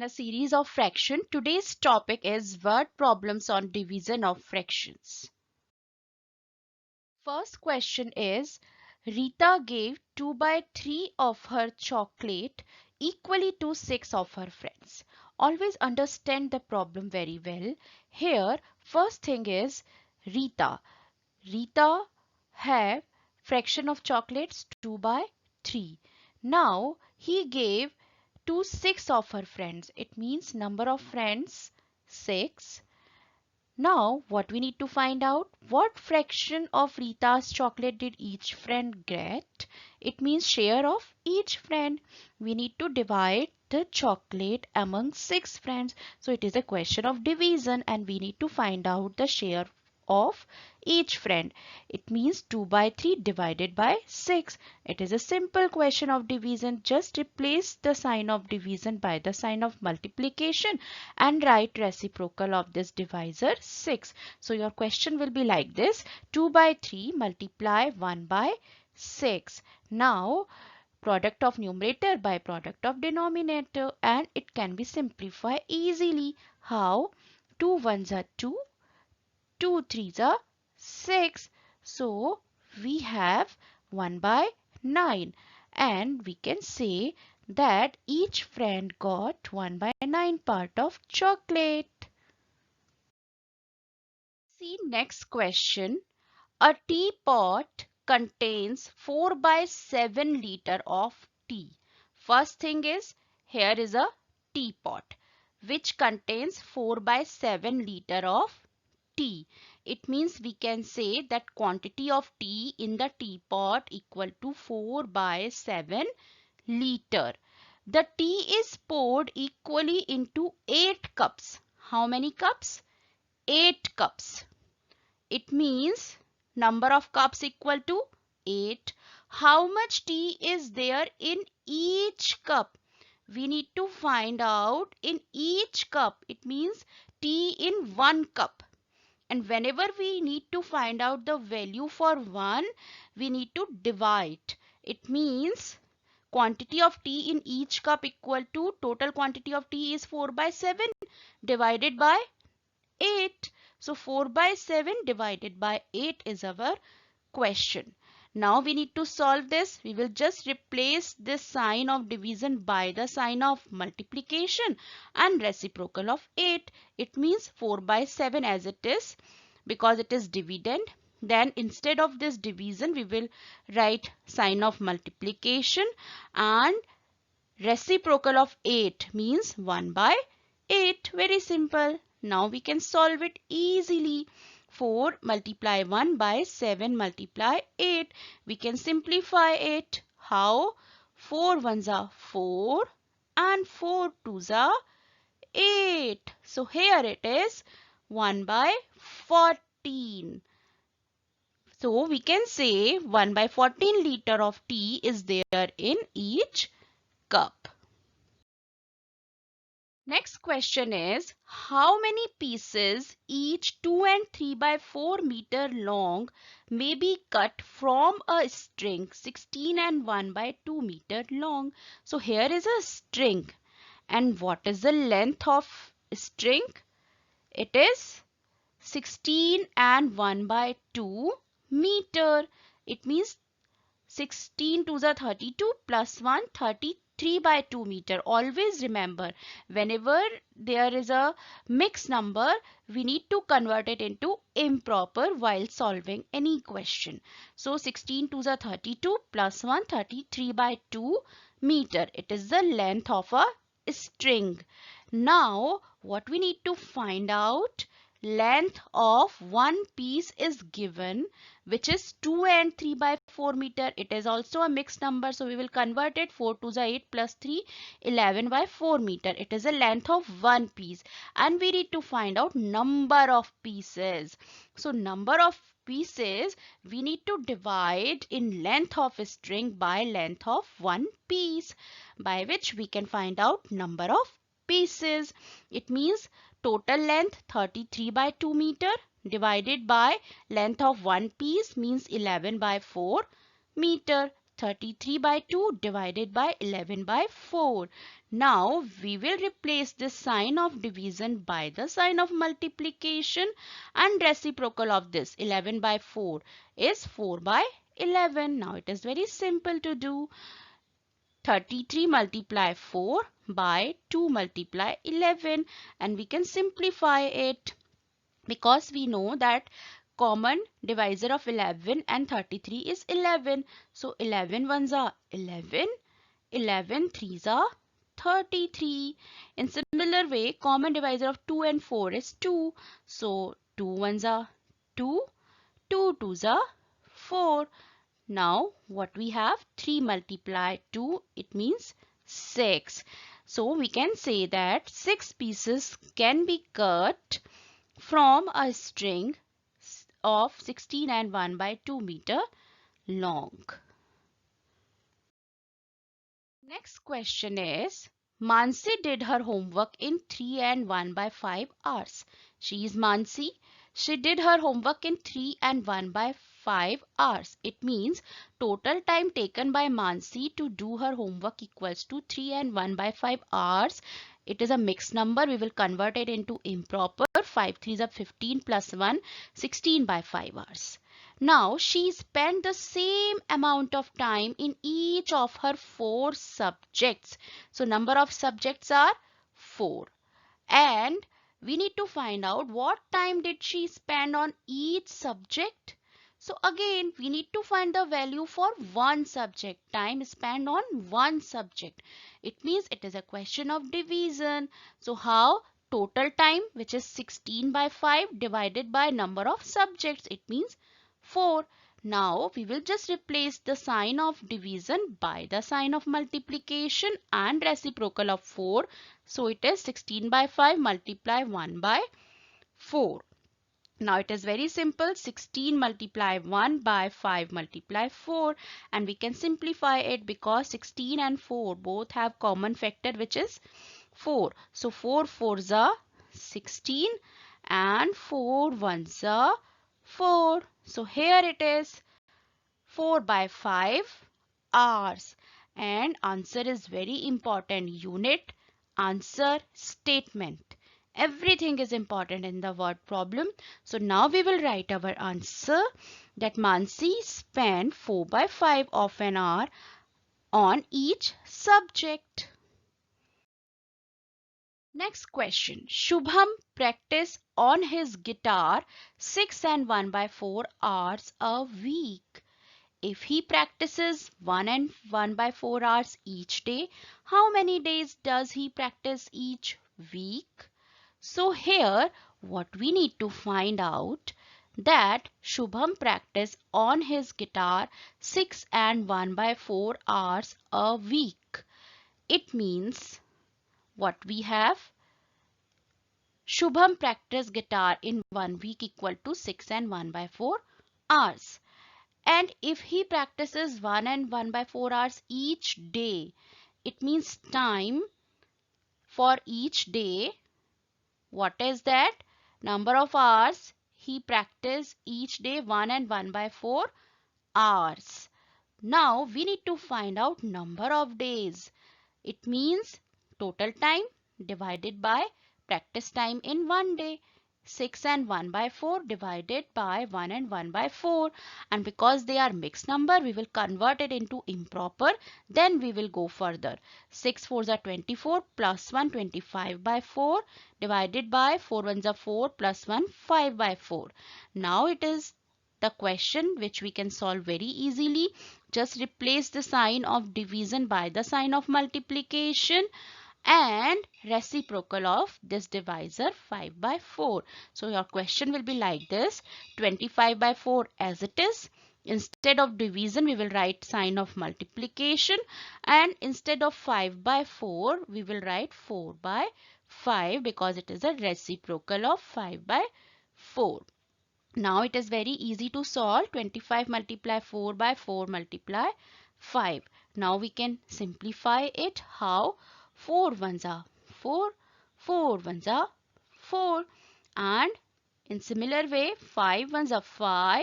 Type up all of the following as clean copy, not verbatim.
in a series of fraction. Today's topic is word problems on division of fractions. First question is, Rita gave 2 by 3 of her chocolate equally to 6 of her friends. Always understand the problem very well. Here, first thing is Rita. Rita have fraction of chocolates 2 by 3. Now, he gave to 6 of her friends. It means number of friends 6. Now what we need to find out, what fraction of Rita's chocolate did each friend get? It means share of each friend. We need to divide the chocolate among 6 friends. So it is a question of division and we need to find out the share of each friend. It means 2 by 3 divided by 6. It is a simple question of division. Just replace the sign of division by the sign of multiplication and write reciprocal of this divisor 6. So your question will be like this: 2 by 3 multiply 1 by 6. Now product of numerator by product of denominator, and it can be simplified easily. How? 2 ones are 2, 2 threes are 6. So we have 1 by 9 and we can say that each friend got 1 by 9 part of chocolate. See next question. A teapot contains 4 by 7 liter of tea. First thing is, here is a teapot which contains 4 by 7 liter of tea. It means we can say that quantity of tea in the teapot equal to 4 by 7 liter. The tea is poured equally into 8 cups. How many cups? 8 cups. It means number of cups equal to 8. How much tea is there in each cup? We need to find out in each cup. It means tea in 1 cup. And whenever we need to find out the value for 1, we need to divide. It means quantity of tea in each cup equal to total quantity of tea is 4 by 7 divided by 8. So 4 by 7 divided by 8 is our question. Now we need to solve this. We will just replace this sign of division by the sign of multiplication and reciprocal of 8. It means 4 by 7 as it is because it is dividend. Then instead of this division we will write sign of multiplication and reciprocal of 8 means 1 by 8. Very simple. Now we can solve it easily. 4 multiply 1 by 7 multiply 8. We can simplify it. How? 4 ones are 4 and 4 twos are 8. So here it is 1 by 14. So we can say 1 by 14 liter of tea is there in each cup. Next question is, how many pieces, each 2 and 3 by 4 meter long, may be cut from a string 16 and 1 by 2 meter long? So here is a string. And what is the length of string? It is 16 and 1 by 2 meter. It means 16 to the 32 plus 1 33 by 2 meter. Always remember, whenever there is a mixed number, we need to convert it into improper while solving any question. So 16 to the 32 plus 1 33 by 2 meter. It is the length of a string. Now what we need to find out, length of one piece is given, which is 2 and 3 by 4 meter. It is also a mixed number, so we will convert it. 4 to the 8 plus 3 11 by 4 meter. It is a length of one piece and we need to find out number of pieces. So number of pieces we need to divide in length of a string by length of one piece, by which we can find out number of pieces. It means total length 33 by 2 meter divided by length of one piece means 11 by 4 meter. 33 by 2 divided by 11 by 4. Now we will replace this sign of division by the sign of multiplication, and reciprocal of this 11 by 4 is 4 by 11. Now it is very simple to do. 33 multiply 4 by 2 multiply 11, and we can simplify it because we know that common divisor of 11 and 33 is 11. So 11 ones are 11, 11 threes are 33. In similar way, common divisor of 2 and 4 is 2. So 2 ones are 2, 2 twos are 4. Now what we have, 3 multiply 2, it means 6. So we can say that 6 pieces can be cut from a string of 16 and 1 by 2 meter long. Next question is, Mansi did her homework in 3 and 1 by 5 hours. She is Mansi. She did her homework in 3 and 1 by 5 hours. It means total time taken by Mansi to do her homework equals to 3 and 1 by 5 hours. It is a mixed number. We will convert it into improper. 5 threes are 15 plus 1, 16 by 5 hours. Now she spent the same amount of time in each of her 4 subjects. So number of subjects are 4. And we need to find out what time did she spend on each subject. So again, we need to find the value for one subject. Time spent on one subject. It means it is a question of division. So how? Total time, which is 16 by 5 divided by number of subjects. It means 4. Now we will just replace the sign of division by the sign of multiplication and reciprocal of 4. So it is 16 by 5 multiply 1 by 4. Now it is very simple. 16 multiply 1 by 5 multiply 4, and we can simplify it because 16 and 4 both have common factor, which is 4. So 4 fours are 16 and 4 ones are 4. So here it is 4 by 5 hours, and answer is very important. Unit, answer, statement. Everything is important in the word problem. So now we will write our answer that Mansi spent 4 by 5 of an hour on each subject. Next question. Shubham practice on his guitar 6 and 1 by 4 hours a week. If he practices 1 and 1 by 4 hours each day, how many days does he practice each week? So here what we need to find out, that Shubham practice on his guitar 6 and 1 by 4 hours a week. It means what we have, Shubham practice guitar in 1 week equal to 6 and 1 by 4 hours. And if he practices 1 and 1 by 4 hours each day, it means time for each day. What is that? Number of hours he practice each day, 1 and 1 by 4 hours. Now we need to find out number of days. It means total time divided by practice time in 1 day. 6 and 1 by 4 divided by 1 and 1 by 4, and because they are mixed number, we will convert it into improper, then we will go further. 6 fours are 24 plus 1 25 by 4 divided by 4 ones are 4 plus 1 5 by 4. Now it is the question which we can solve very easily. Just replace the sign of division by the sign of multiplication and reciprocal of this divisor 5 by 4. So your question will be like this: 25 by 4 as it is. Instead of division we will write sign of multiplication, and instead of 5 by 4 we will write 4 by 5 because it is a reciprocal of 5 by 4. Now it is very easy to solve. 25 multiply 4 by 4 multiply 5. Now we can simplify it. How? 4 ones are 4, 4 ones are 4, and in similar way 5 ones are 5,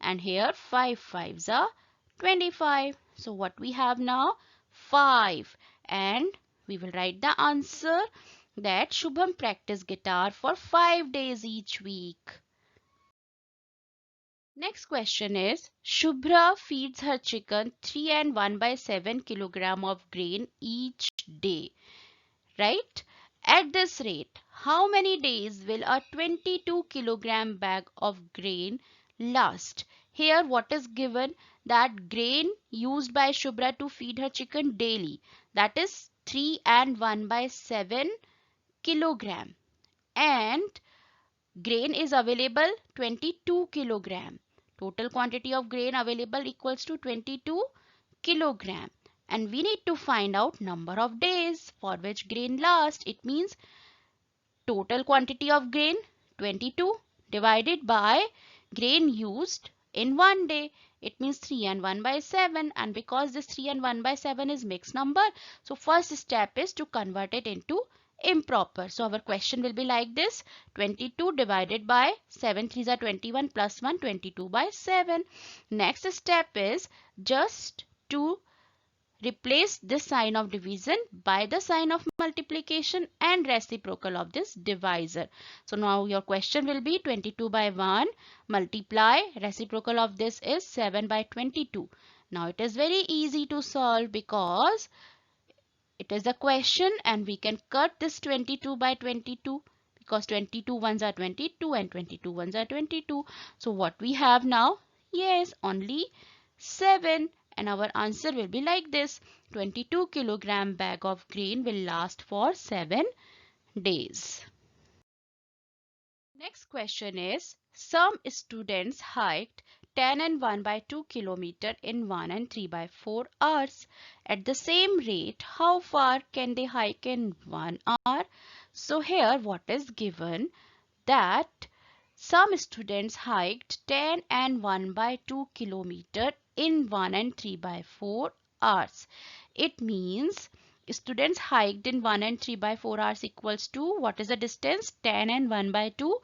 and here 5 fives are 25. So what we have now? 5. And we will write the answer that Shubham practice guitar for 5 days each week. Next question is, Shubhra feeds her chicken 3 and 1 by 7 kilogram of grain each day, right? At this rate, how many days will a 22 kilogram bag of grain last? Here what is given? That grain used by Shubhra to feed her chicken daily, that is 3 and 1 by 7 kilogram, and grain is available 22 kilogram. Total quantity of grain available equals to 22 kilogram. And we need to find out number of days for which grain lasts. It means total quantity of grain 22 divided by grain used in one day. It means 3 and 1 by 7, and because this 3 and 1 by 7 is mixed number, so first step is to convert it into improper. So our question will be like this: 22 divided by 7 3s are 21 plus 1, 22 by 7. Next step is just to replace this sign of division by the sign of multiplication and reciprocal of this divisor. So now your question will be 22 by 1 multiply, reciprocal of this is 7 by 22. Now it is very easy to solve because it is a question and we can cut this 22 by 22 because 22 ones are 22 and 22 ones are 22. So what we have now? Yes, only 7, and our answer will be like this: 22 kilogram bag of grain will last for 7 days. Next question is, some students hiked 10 and 1 by 2 kilometer in 1 and 3 by 4 hours. At the same rate, how far can they hike in 1 hour? So here what is given? That some students hiked 10 and 1 by 2 kilometer in 1 and 3 by 4 hours. It means students hiked in 1 and 3 by 4 hours equals to, what is the distance? 10 and 1 by 2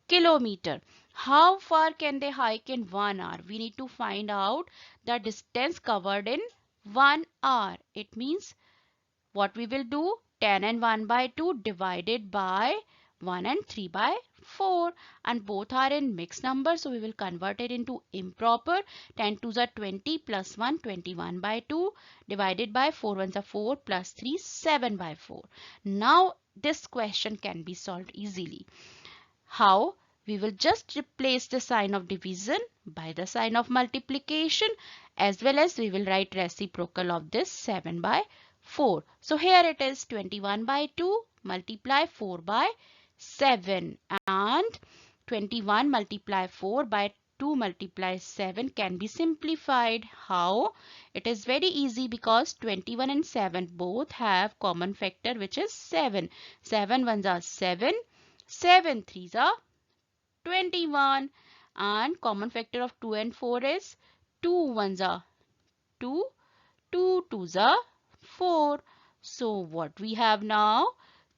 kilometer. How far can they hike in 1 hour? We need to find out the distance covered in 1 hour. It means what we will do? 10 and 1 by 2 divided by 1 and 3 by 4, and both are in mixed numbers, so we will convert it into improper. 10 2s are 20 plus 1, 21 by 2 divided by 4 1s are 4 plus 3, 7 by 4. Now this question can be solved easily. How? We will just replace the sign of division by the sign of multiplication, as well as we will write reciprocal of this 7 by 4. So here it is 21 by 2 multiply 4 by 7, and 21 multiply 4 by 2 multiply 7 can be simplified. How? It is very easy because 21 and 7 both have common factor, which is 7. 7 ones are 7. 7 3s are 21, and common factor of 2 and 4 is 2 ones are 2, 2 twos are 4. So what we have now?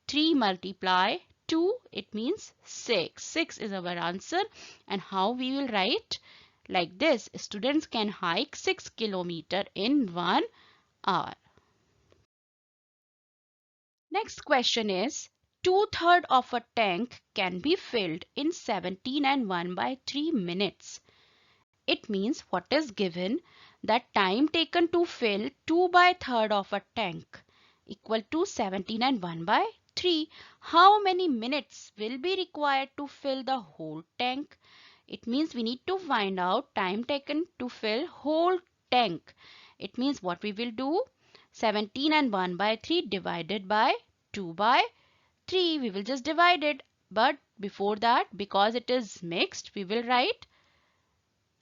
3 multiply 2, it means 6. 6 is our answer. And how we will write? Like this: students can hike 6 kilometer in 1 hour. Next question is, 2/3 of a tank can be filled in 17 and 1 by 3 minutes. It means what is given? That time taken to fill 2 by third of a tank equal to 17 and 1 by 3. How many minutes will be required to fill the whole tank? It means we need to find out time taken to fill whole tank. It means what we will do? 17 and 1 by 3 divided by 2 by 3. We will just divide it. But before that, because it is mixed, we will write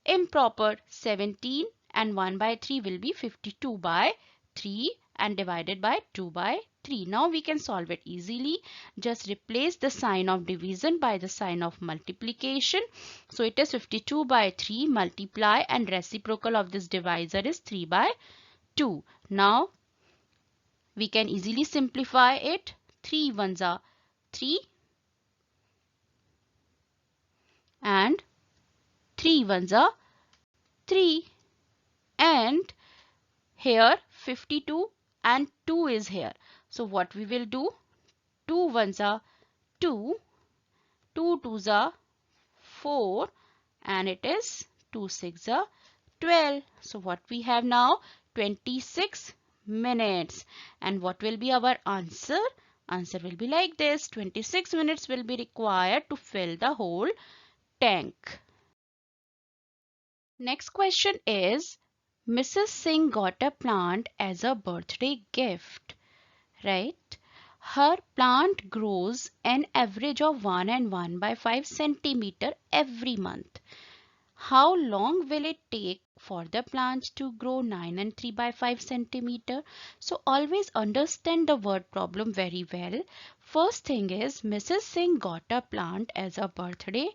improper. 17 and 1 by 3 will be 52 by 3 and divided by 2 by 3. Now we can solve it easily. Just replace the sign of division by the sign of multiplication. So it is 52 by 3 multiply, and reciprocal of this divisor is 3 by 2. Now we can easily simplify it. 3 ones are 3 and 3 ones are 3, and here 52 and 2 is here. So what we will do, 2 ones are 2, 2 twos are 4, and it is 2 6 are 12. So what we have now, 26 minutes. And what will be our answer? Answer will be like this. 26 minutes will be required to fill the whole tank. Next question is, Mrs. Singh got a plant as a birthday gift, right? Her plant grows an average of 1 and 1 by 5 centimeter every month. How long will it take for the plant to grow 9 and 3 by 5 centimeter? So always understand the word problem very well. First thing is, Mrs. Singh got a plant as a birthday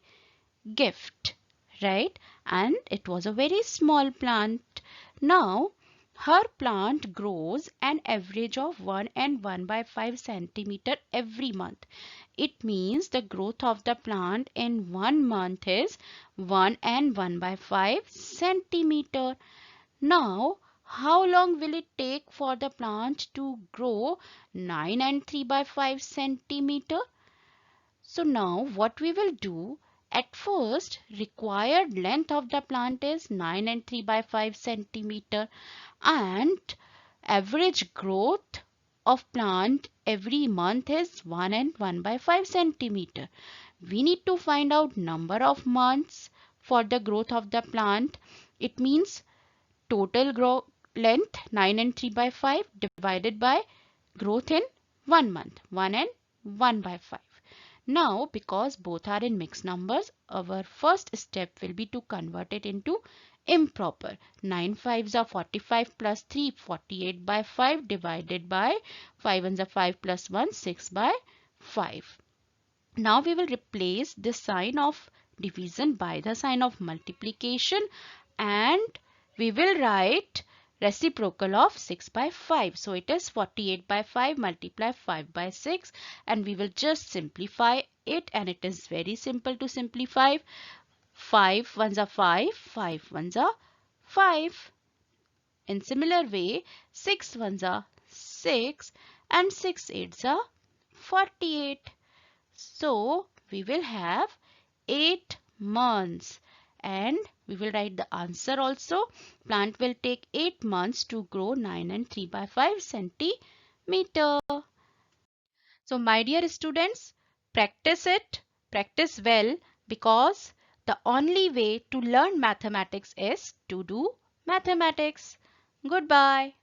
gift, right? And it was a very small plant. Now her plant grows an average of 1 and 1 by 5 centimeter every month. It means the growth of the plant in 1 month is 1 and 1 by 5 centimeter. Now how long will it take for the plant to grow 9 and 3 by 5 centimeter? So now what we will do, at first required length of the plant is 9 and 3 by 5 centimeter, and average growth of plant every month is 1 and 1 by 5 centimeter. We need to find out number of months for the growth of the plant. It means total length 9 and 3 by 5 divided by growth in 1 month, 1 and 1 by 5. Now because both are in mixed numbers, our first step will be to convert it into improper. 9 5s are 45 plus 3, 48 by 5 divided by 5 ones are 5 plus 1, 6 by 5. Now we will replace the sign of division by the sign of multiplication, and we will write reciprocal of 6 by 5. So it is 48 by 5 multiply 5 by 6, and we will just simplify it, and it is very simple to simplify. 5 ones are 5, 5 ones are 5. In similar way, 6 ones are 6 and 6 eights are 48. So we will have 8 months, and we will write the answer also. Plant will take 8 months to grow 9 and 3 by 5 centimeter. So my dear students, practice it, practice well, because the only way to learn mathematics is to do mathematics. Goodbye.